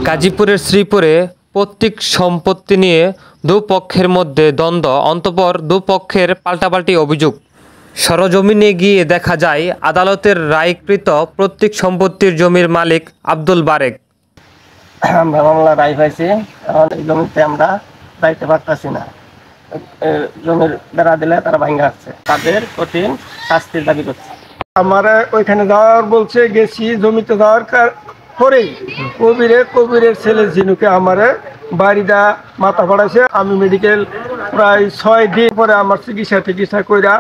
গাজীপুরের শ্রীপুরে পৈতৃক সম্পত্তি নিয়ে দুপক্ষের মধ্যে দ্বন্দ্ব, অতঃপর দুপক্ষের পাল্টাপাল্টি অভিযোগ। সরজমিনে গিয়ে দেখা যায় আদালতের রায়কৃত পৈতৃক সম্পত্তির জমির মালিক আব্দুল বারেক। মামলা রায় পাইছে, এই জমিতে আমরা যাইতে পারতেছি না। জমির বেড়া দিলে তারা ভাঙ্গা আসছে, তাদের কঠিন শাস্তির দাবি করছে। আমার ওইখানে যাওয়ার বলছে, গেছি জমিতে যাওয়ার পরেই কবিরের ছেলে ঝিনুকে আমার বাড়িটা মাথা ফাড়াইছে। আমি মেডিকেল প্রায় 6 দিন পরে আমার চিকিৎসা কইরা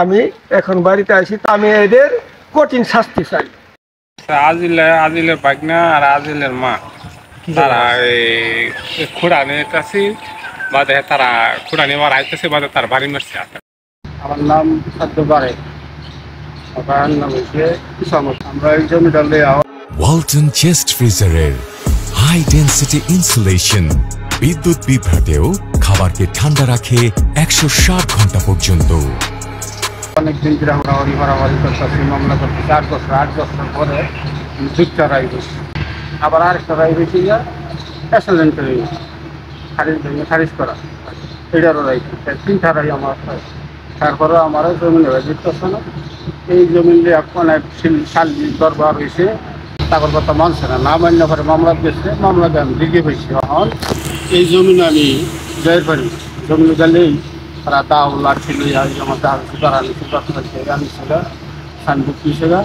আমি এখন বাড়িতে আসি। আমি এদের কঠিন শাস্তি চাই। আজিলের বাগনা আর আজিলের মা তারা খুঁড়ানি কাছে বাদে তারা খুঁড়ানি মারা আইতেছে, বাদে তার বাড়ি মারছে। আমার নাম আব্দুল বারেক, আমার নাম হচ্ছে ইসামত। আমরা এই জমিটা ওয়ালটন চেস্ট ফ্রিজারের হাই ডেন্সিটি ইনসুলেশন বিদ্যুৎ বিভ্রাটেও খাবারকে ঠান্ডা রাখে 160 ঘন্টা পর্যন্ত। অনেকদিন ধরে আমরা মারামারি করতেছি, মামলা করতেছি। 8 বছর পরে 2টা রায় হয়েছে, আবার আরেকটা রায় হয়েছে অ্যাক্সিডেন্টের খারিজ করা, এটারও রায়। 3টা রায় আমার। তারপরেও আমার জমি নেওয়া জিততেছে না। এই জমি নিয়ে অনেক সালিসি দরবার হয়েছে, তারপর কথা মানছে না, মান্য করে মামলা দিয়েছে। মামলাতে আমি দিকে হয়েছি। এখন এই জমিনে আমি যাই পারি, জমি গেলেই তারা দাও লাঠি লইয়া আমার আনিছিল সাইনবোর্ড পিছিয়ে গা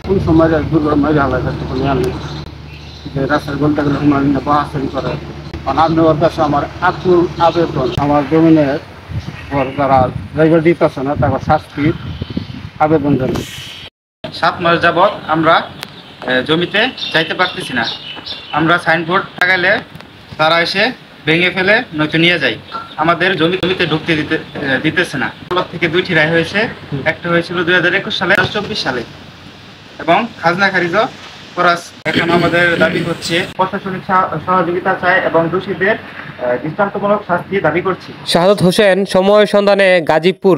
কোন সময় দুর্ঘটনা হালাইছে, তখন আনি যে রাস্তায় বলতে গেলে বাহাসি করে। কারণ আপনি ওর কাছে আমার আকুল আবেদন, আমার জমিনের ওর যারা জায়গা দিতেছে না তারপর শাস্তির আবেদন জানাই। 7 মাস যাবৎ আমরা জমিতে যাইতে পারতেছি না। আমরা সাইনবোর্ড লাগাইলে তারা এসে ভেঙে ফেলে নয়তো নিয়ে যায়। আমাদের জমিতে ঢুকতে দিতেছে না। তরফ থেকে 2টি রায় হয়েছে। একটা হয়েছিল 2021 সালে, 2024 সালে, এবং খাজনা খারিজও করা। এখন আমাদের দাবি হচ্ছে প্রশাসনিক সহযোগিতা চাই এবং দোষীদের দৃষ্টান্তমূলক শাস্তি দাবি করছি। শাহাদত হোসেন, সময় সন্ধানে, গাজীপুর।